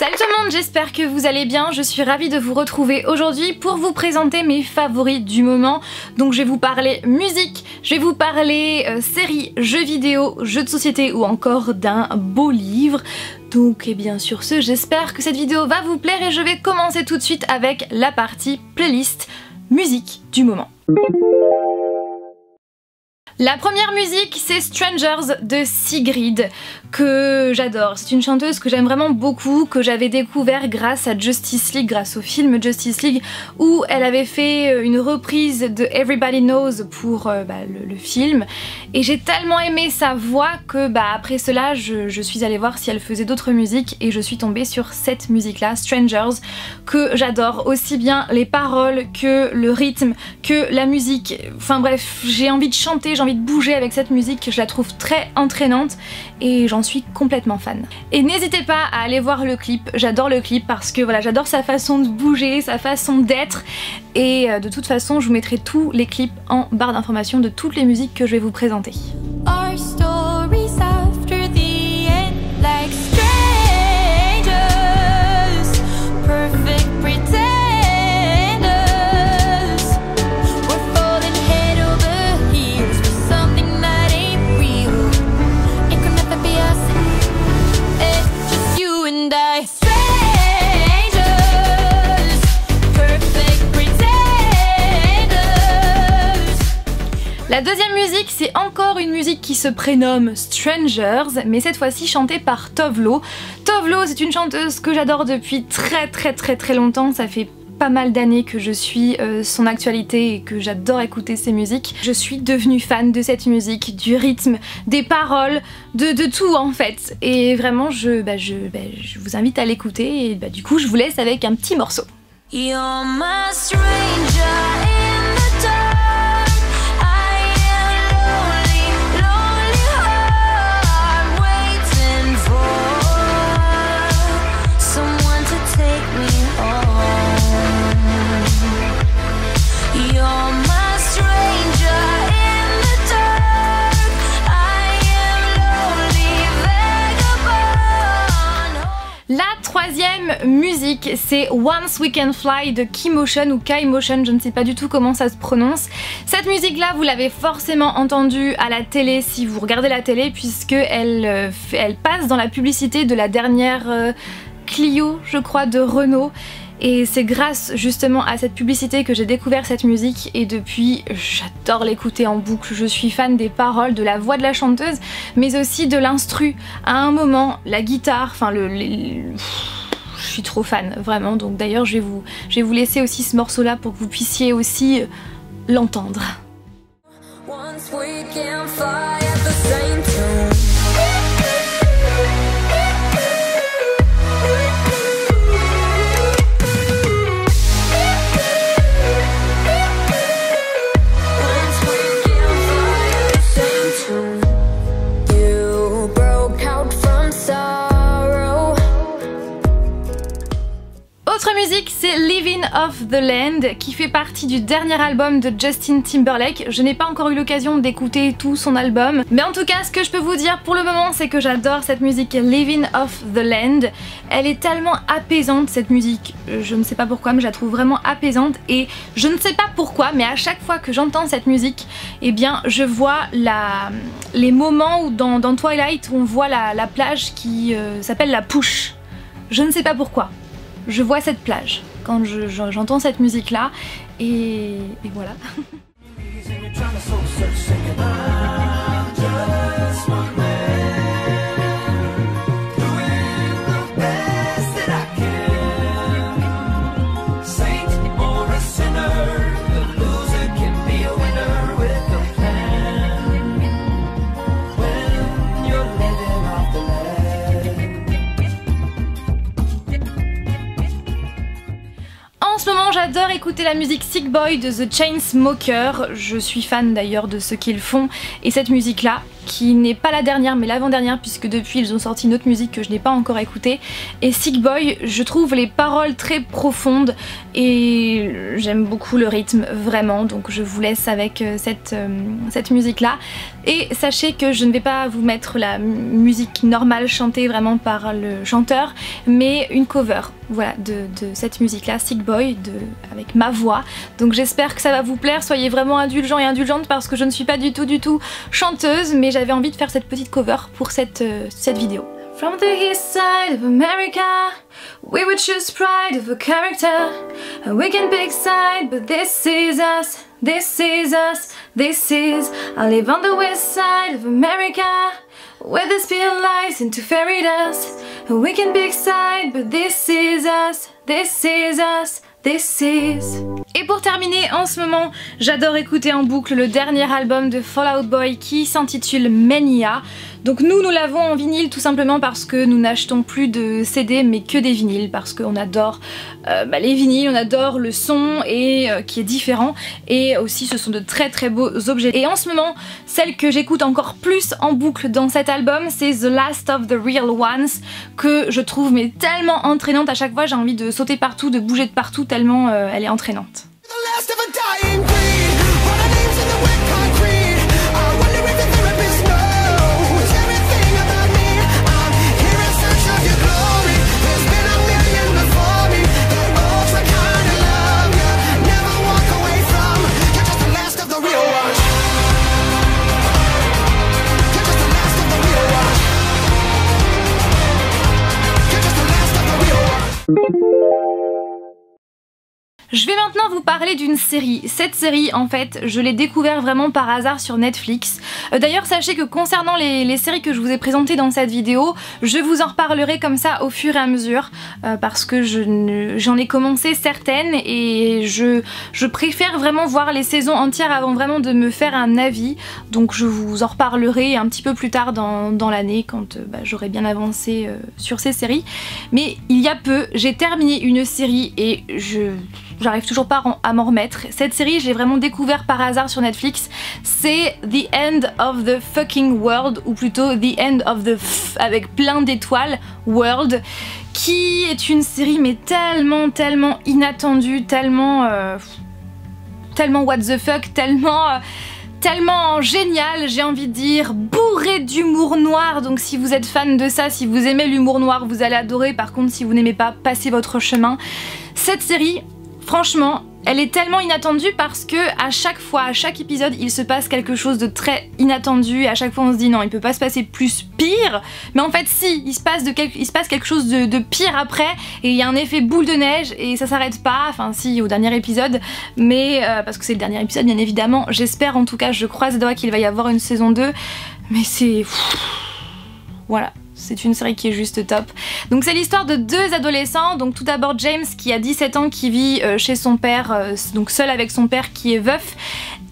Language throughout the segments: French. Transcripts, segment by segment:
Salut tout le monde, j'espère que vous allez bien. Je suis ravie de vous retrouver aujourd'hui pour vous présenter mes favoris du moment. Donc je vais vous parler musique, je vais vous parler séries, jeux vidéo, jeux de société ou encore d'un beau livre. Donc et bien sur ce, j'espère que cette vidéo va vous plaire et je vais commencer tout de suite avec la partie playlist musique du moment. La première musique, c'est Strangers de Sigrid, que j'adore. C'est une chanteuse que j'aime vraiment beaucoup, que j'avais découvert grâce à Justice League, grâce au film Justice League, où elle avait fait une reprise de Everybody Knows pour le film. Et j'ai tellement aimé sa voix que après cela, je suis allée voir si elle faisait d'autres musiques et je suis tombée sur cette musique-là, Strangers, que j'adore. Aussi bien les paroles que le rythme, que la musique. Enfin bref, j'ai envie de chanter, j'ai envie de bouger avec cette musique, je la trouve très entraînante et j'en suis complètement fan. Et n'hésitez pas à aller voir le clip, j'adore le clip parce que voilà, j'adore sa façon de bouger, sa façon d'être et de toute façon je vous mettrai tous les clips en barre d'informations de toutes les musiques que je vais vous présenter. Our stories after the end, like strangers, perfect pretenders. La deuxième musique, c'est encore une musique qui se prénomme Strangers, mais cette fois-ci chantée par Tove Lo. Tove Lo, c'est une chanteuse que j'adore depuis très longtemps, ça fait pas mal d'années que je suis son actualité et que j'adore écouter ses musiques. Je suis devenue fan de cette musique, du rythme, des paroles, de tout en fait. Et vraiment, je vous invite à l'écouter et du coup, je vous laisse avec un petit morceau. You're my stranger in the dark. La troisième musique, c'est Once We Can Fly de Keymotion ou Keymotion, je ne sais pas du tout comment ça se prononce. Cette musique là, vous l'avez forcément entendue à la télé si vous regardez la télé, puisque elle passe dans la publicité de la dernière Clio, je crois, de Renault. Et c'est grâce justement à cette publicité que j'ai découvert cette musique et depuis j'adore l'écouter en boucle. Je suis fan des paroles, de la voix de la chanteuse, mais aussi de l'instru. À un moment, la guitare, enfin je suis trop fan, vraiment. Donc d'ailleurs je vais vous laisser aussi ce morceau là pour que vous puissiez aussi l'entendre. Autre musique, c'est Living Off the Land qui fait partie du dernier album de Justin Timberlake. Je n'ai pas encore eu l'occasion d'écouter tout son album, mais en tout cas ce que je peux vous dire pour le moment c'est que j'adore cette musique Living Off the Land. Elle est tellement apaisante cette musique, je ne sais pas pourquoi mais je la trouve vraiment apaisante et je ne sais pas pourquoi mais à chaque fois que j'entends cette musique, eh bien je vois les moments où dans Twilight on voit la plage qui s'appelle la Push. Je ne sais pas pourquoi. Je vois cette plage quand j'entends cette musique là et voilà. En ce moment j'adore écouter la musique Sick Boy de The Chainsmokers, je suis fan d'ailleurs de ce qu'ils font et cette musique là qui n'est pas la dernière mais l'avant-dernière, puisque depuis ils ont sorti une autre musique que je n'ai pas encore écoutée. Et Sick Boy, je trouve les paroles très profondes et j'aime beaucoup le rythme vraiment, donc je vous laisse avec cette musique là. Et sachez que je ne vais pas vous mettre la musique normale chantée vraiment par le chanteur, mais une cover, voilà, de cette musique là, Sick Boy, avec ma voix. Donc j'espère que ça va vous plaire, soyez vraiment indulgents et indulgentes parce que je ne suis pas du tout chanteuse, mais j'avais envie de faire cette petite cover pour cette vidéo. From the east side of America, we would choose pride of a character, and we can pick side, but this is us, this is us, this is. I live on the west side of America, where the spirit lies into fairy dust, and we can pick side, but this is us, this is us, this is. Et pour terminer, en ce moment, j'adore écouter en boucle le dernier album de Fall Out Boy qui s'intitule Mania. Donc nous l'avons en vinyle tout simplement parce que nous n'achetons plus de CD mais que des vinyles, parce qu'on adore les vinyles, on adore le son et qui est différent, et aussi ce sont de très beaux objets. Et en ce moment, celle que j'écoute encore plus en boucle dans cet album, c'est The Last of the Real Ones, que je trouve mais tellement entraînante. À chaque fois j'ai envie de sauter partout, de bouger de partout tellement elle est entraînante. Je vais maintenant vous parler d'une série. Cette série, en fait, je l'ai découvert vraiment par hasard sur Netflix. D'ailleurs, sachez que concernant les séries que je vous ai présentées dans cette vidéo, je vous en reparlerai comme ça au fur et à mesure, parce que j'en ai commencé certaines et je préfère vraiment voir les saisons entières avant vraiment de me faire un avis. Donc je vous en reparlerai un petit peu plus tard dans l'année, quand j'aurai bien avancé sur ces séries. Mais il y a peu, j'ai terminé une série et j'arrive toujours pas à m'en remettre. Cette série, je l'ai vraiment découvert par hasard sur Netflix. C'est The End of the Fucking World, ou plutôt The End of the avec plein d'étoiles, World, qui est une série mais tellement inattendue, tellement what the fuck, tellement génial, j'ai envie de dire, bourré d'humour noir. Donc si vous êtes fan de ça, si vous aimez l'humour noir, vous allez adorer. Par contre, si vous n'aimez pas, passez votre chemin. Cette série, franchement, elle est tellement inattendue parce que à chaque fois, à chaque épisode, il se passe quelque chose de très inattendu, et à chaque fois on se dit non, il peut pas se passer plus pire, mais en fait si, il se passe quelque chose de pire après, et il y a un effet boule de neige et ça s'arrête pas, enfin si, au dernier épisode, mais parce que c'est le dernier épisode bien évidemment, j'espère, en tout cas je croise les doigts qu'il va y avoir une saison 2, mais c'est... voilà. C'est une série qui est juste top. Donc c'est l'histoire de deux adolescents. Donc tout d'abord James qui a 17 ans, qui vit chez son père, donc seul avec son père qui est veuf.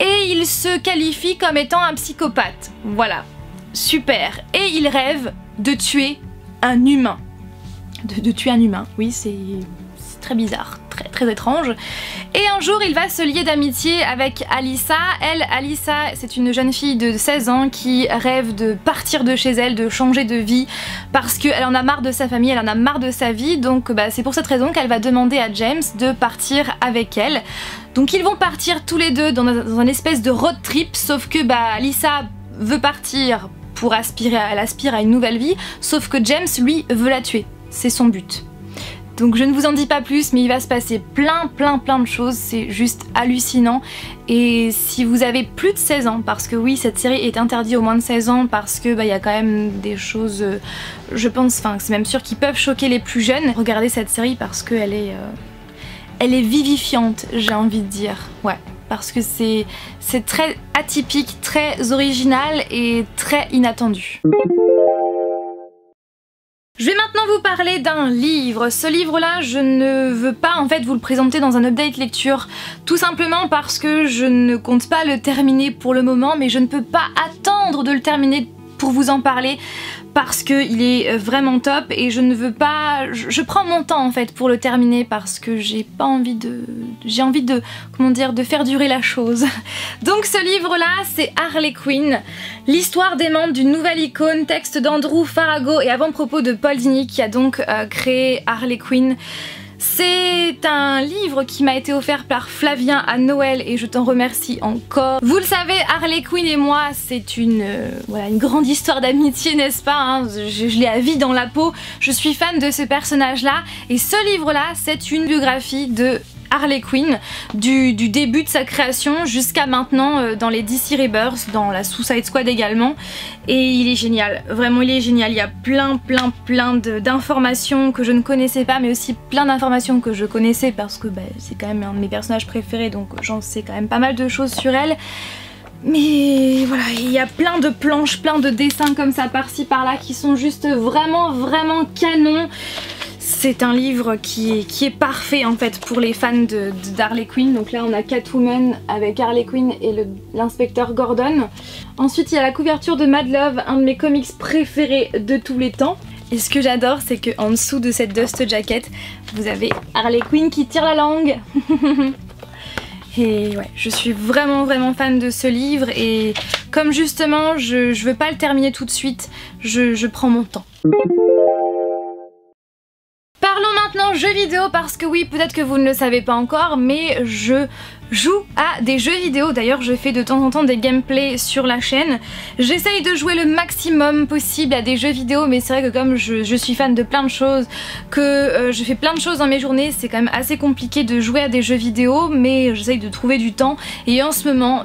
Et il se qualifie comme étant un psychopathe. Voilà, super. Et il rêve de tuer un humain. De tuer un humain, oui, c'est très bizarre, très étrange. Et un jour il va se lier d'amitié avec Alyssa. Alyssa, c'est une jeune fille de 16 ans qui rêve de partir de chez elle, de changer de vie, parce qu'elle en a marre de sa famille, elle en a marre de sa vie. Donc c'est pour cette raison qu'elle va demander à James de partir avec elle. Donc ils vont partir tous les deux dans un espèce de road trip, sauf que Alyssa veut partir pour elle aspire à une nouvelle vie, sauf que James lui veut la tuer, c'est son but. Donc je ne vous en dis pas plus, mais il va se passer plein de choses, c'est juste hallucinant. Et si vous avez plus de 16 ans, parce que oui, cette série est interdite aux moins de 16 ans, parce que y a quand même des choses, je pense, enfin c'est même sûr, qui peuvent choquer les plus jeunes. Regardez cette série parce qu'elle est, elle est vivifiante, j'ai envie de dire, ouais. Parce que c'est très atypique, très original et très inattendu. Je vais maintenant vous parler d'un livre. Ce livre-là, je ne veux pas en fait vous le présenter dans un update lecture, tout simplement parce que je ne compte pas le terminer pour le moment, mais je ne peux pas attendre de le terminer pour vous en parler, parce qu'il est vraiment top et je ne veux pas... Je prends mon temps en fait pour le terminer parce que j'ai pas envie de... J'ai envie de, comment dire, de faire durer la chose. Donc ce livre-là, c'est Harley Quinn, l'histoire des membres d'une nouvelle icône, texte d'Andrew Farago et avant-propos de Paul Dini qui a donc créé Harley Quinn. C'est un livre qui m'a été offert par Flavien à Noël et je t'en remercie encore. Vous le savez, Harley Quinn et moi, c'est une grande histoire d'amitié, n'est-ce pas, hein, je l'ai à vie dans la peau. Je suis fan de ce personnage-là et ce livre-là, c'est une biographie de Harley Quinn, du début de sa création jusqu'à maintenant dans les DC Rebirth, dans la Suicide Squad également, et il est génial, vraiment il est génial. Il y a plein d'informations que je ne connaissais pas, mais aussi plein d'informations que je connaissais parce que c'est quand même un de mes personnages préférés, donc j'en sais quand même pas mal de choses sur elle. Mais voilà, il y a plein de planches, plein de dessins comme ça par-ci par-là qui sont juste vraiment canon. C'est un livre qui est parfait en fait pour les fans d'Harley Quinn. Donc là on a Catwoman avec Harley Quinn et l'inspecteur Gordon. Ensuite il y a la couverture de Mad Love, un de mes comics préférés de tous les temps. Et ce que j'adore c'est qu'en dessous de cette dust jacket, vous avez Harley Quinn qui tire la langue. Et ouais, je suis vraiment fan de ce livre et comme justement je veux pas le terminer tout de suite, je prends mon temps. Parlons maintenant jeux vidéo parce que oui, peut-être que vous ne le savez pas encore, mais je joue à des jeux vidéo. D'ailleurs, je fais de temps en temps des gameplays sur la chaîne. J'essaye de jouer le maximum possible à des jeux vidéo, mais c'est vrai que comme je suis fan de plein de choses, que je fais plein de choses dans mes journées, c'est quand même assez compliqué de jouer à des jeux vidéo, mais j'essaye de trouver du temps. Et en ce moment,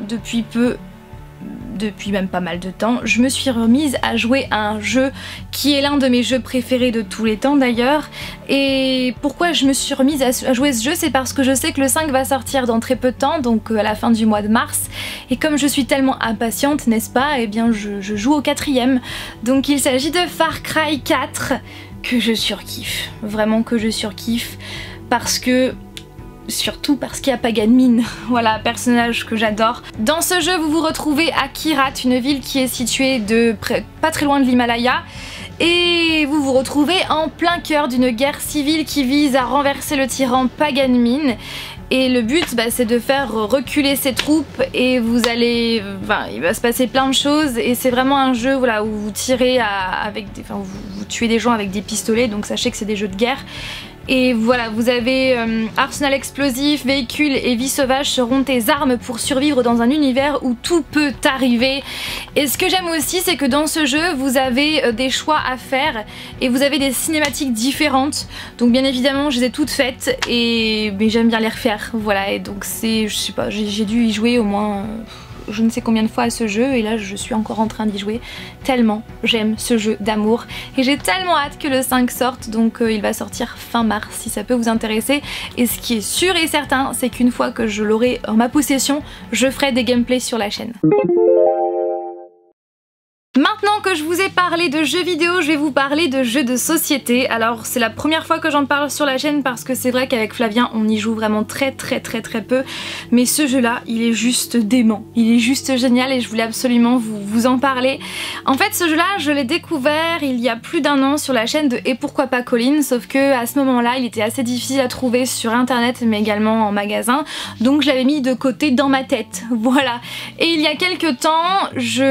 depuis même pas mal de temps, je me suis remise à jouer à un jeu qui est l'un de mes jeux préférés de tous les temps d'ailleurs. Et pourquoi je me suis remise à jouer ce jeu, c'est parce que je sais que le 5 va sortir dans très peu de temps, donc à la fin du mois de mars. Et comme je suis tellement impatiente, n'est-ce pas, et bien je joue au 4e. Donc il s'agit de Far Cry 4, que je surkiffe, vraiment que je surkiffe, parce que... Surtout parce qu'il y a Pagan Min, voilà, personnage que j'adore. Dans ce jeu, vous vous retrouvez à Kyrat, une ville qui est située pas très loin de l'Himalaya. Et vous vous retrouvez en plein cœur d'une guerre civile qui vise à renverser le tyran Pagan Min. Et le but, c'est de faire reculer ses troupes et vous allez... il va se passer plein de choses et c'est vraiment un jeu où vous tirez vous tuez des gens avec des pistolets, donc sachez que c'est des jeux de guerre. Et voilà, vous avez arsenal explosif, véhicules et vie sauvage seront tes armes pour survivre dans un univers où tout peut arriver. Et ce que j'aime aussi, c'est que dans ce jeu, vous avez des choix à faire et vous avez des cinématiques différentes. Donc bien évidemment, je les ai toutes faites, mais j'aime bien les refaire. Voilà, et donc je sais pas, j'ai dû y jouer au moins... je ne sais combien de fois à ce jeu et là je suis encore en train d'y jouer tellement j'aime ce jeu d'amour et j'ai tellement hâte que le 5 sorte, donc il va sortir fin mars si ça peut vous intéresser. Et ce qui est sûr et certain, c'est qu'une fois que je l'aurai en ma possession, je ferai des gameplays sur la chaîne. Maintenant que je vous ai parlé de jeux vidéo, je vais vous parler de jeux de société. Alors c'est la première fois que j'en parle sur la chaîne parce que c'est vrai qu'avec Flavien on y joue vraiment très peu, mais ce jeu là il est juste dément, il est juste génial et je voulais absolument vous en parler. En fait ce jeu là je l'ai découvert il y a plus d'1 an sur la chaîne de Et pourquoi pas Colline, sauf que à ce moment là il était assez difficile à trouver sur internet mais également en magasin, donc je l'avais mis de côté dans ma tête, voilà. Et il y a quelques temps j'y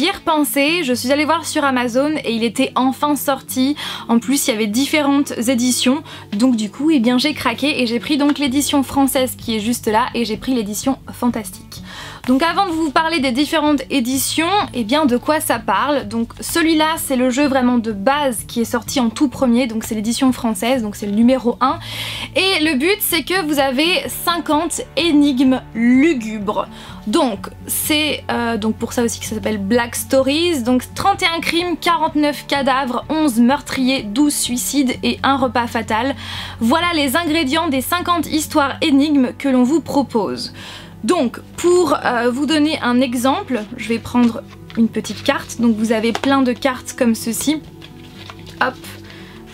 ai repensé. Je suis allée voir sur Amazon et il était enfin sorti. En plus il y avait différentes éditions, donc du coup j'ai craqué et j'ai pris donc l'édition française qui est juste là et j'ai pris l'édition fantastique. Donc avant de vous parler des différentes éditions, de quoi ça parle? Donc celui-là c'est le jeu vraiment de base qui est sorti en tout premier, donc c'est l'édition française, donc c'est le numéro 1. Et le but c'est que vous avez 50 énigmes lugubres. Donc c'est pour ça aussi que ça s'appelle Black Stories, donc 31 crimes, 49 cadavres, 11 meurtriers, 12 suicides et un repas fatal. Voilà les ingrédients des 50 histoires énigmes que l'on vous propose. Donc pour vous donner un exemple, je vais prendre une petite carte, donc vous avez plein de cartes comme ceci, hop,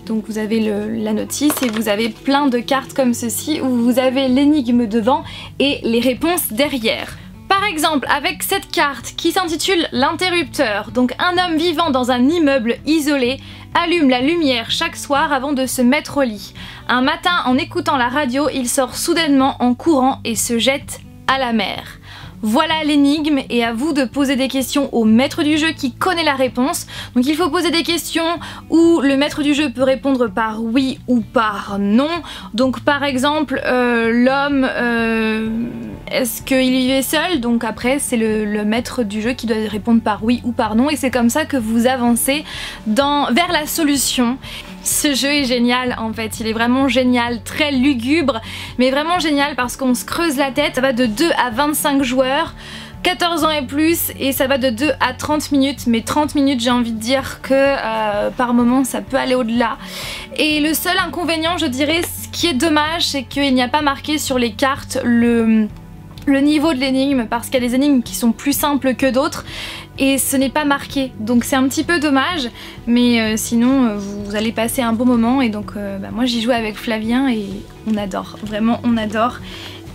donc vous avez la notice et vous avez plein de cartes comme ceci où vous avez l'énigme devant et les réponses derrière. Par exemple, avec cette carte qui s'intitule l'interrupteur, donc un homme vivant dans un immeuble isolé allume la lumière chaque soir avant de se mettre au lit. Un matin, en écoutant la radio, il sort soudainement en courant et se jette à la mer. Voilà l'énigme et à vous de poser des questions au maître du jeu qui connaît la réponse. Donc il faut poser des questions où le maître du jeu peut répondre par oui ou par non. Donc par exemple, l'homme, est-ce qu'il vivait seul? Donc après c'est le maître du jeu qui doit répondre par oui ou par non et c'est comme ça que vous avancez vers la solution. Ce jeu est génial en fait, il est vraiment génial, très lugubre, mais vraiment génial parce qu'on se creuse la tête. Ça va de 2 à 25 joueurs, 14 ans et plus, et ça va de 2 à 30 minutes, mais 30 minutes j'ai envie de dire que par moment ça peut aller au-delà. Et le seul inconvénient, je dirais, ce qui est dommage, c'est qu'il n'y a pas marqué sur les cartes le niveau de l'énigme, parce qu'il y a des énigmes qui sont plus simples que d'autres et ce n'est pas marqué, donc c'est un petit peu dommage, mais sinon vous allez passer un bon moment. Et donc moi j'y joue avec Flavien et on adore, vraiment on adore.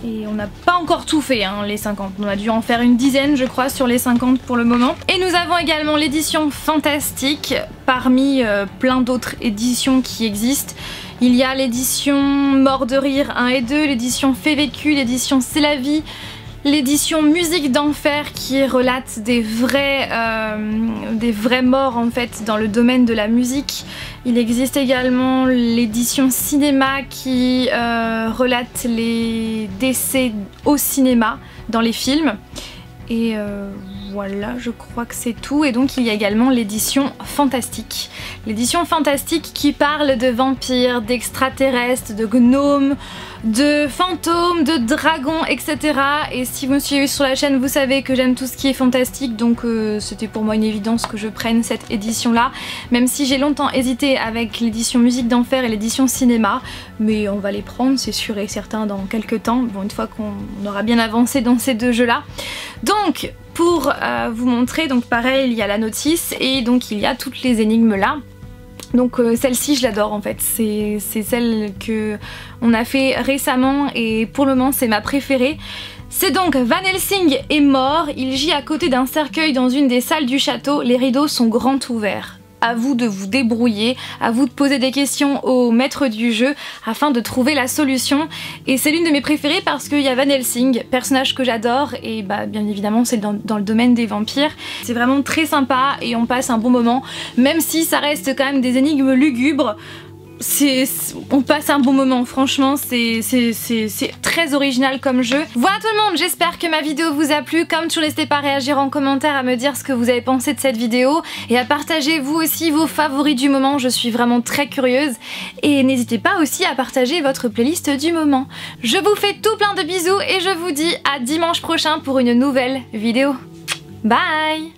Et on n'a pas encore tout fait hein, les 50, on a dû en faire une dizaine je crois sur les 50 pour le moment. Et nous avons également l'édition fantastique parmi plein d'autres éditions qui existent. Il y a l'édition Mort de rire 1 et 2, l'édition Fait vécu, l'édition C'est la vie, l'édition Musique d'enfer qui relate des vrais morts en fait dans le domaine de la musique. Il existe également l'édition cinéma qui relate les décès au cinéma dans les films. Et voilà, je crois que c'est tout. Et donc il y a également l'édition fantastique. L'édition fantastique qui parle de vampires, d'extraterrestres, de gnomes, de fantômes, de dragons, etc. Et si vous me suivez sur la chaîne, vous savez que j'aime tout ce qui est fantastique, donc c'était pour moi une évidence que je prenne cette édition là, même si j'ai longtemps hésité avec l'édition Musique d'enfer et l'édition cinéma, mais on va les prendre, c'est sûr et certain, dans quelques temps, bon, une fois qu'on aura bien avancé dans ces deux jeux là. Donc pour vous montrer, donc pareil, il y a la notice et donc il y a toutes les énigmes là. Donc celle-ci je l'adore en fait, c'est celle que on a fait récemment et pour le moment c'est ma préférée. C'est donc Van Helsing est mort, il gît à côté d'un cercueil dans une des salles du château, les rideaux sont grands ouverts. À vous de vous débrouiller, à vous de poser des questions au maître du jeu afin de trouver la solution. Et c'est l'une de mes préférées parce qu'il y a Van Helsing, personnage que j'adore, et bah bien évidemment c'est dans le domaine des vampires. C'est vraiment très sympa et on passe un bon moment, même si ça reste quand même des énigmes lugubres. On passe un bon moment, franchement c'est très original comme jeu. Voilà tout le monde, j'espère que ma vidéo vous a plu. Comme toujours, n'hésitez pas à réagir en commentaire, à me dire ce que vous avez pensé de cette vidéo et à partager vous aussi vos favoris du moment, je suis vraiment très curieuse. Et n'hésitez pas aussi à partager votre playlist du moment. Je vous fais tout plein de bisous et je vous dis à dimanche prochain pour une nouvelle vidéo. Bye!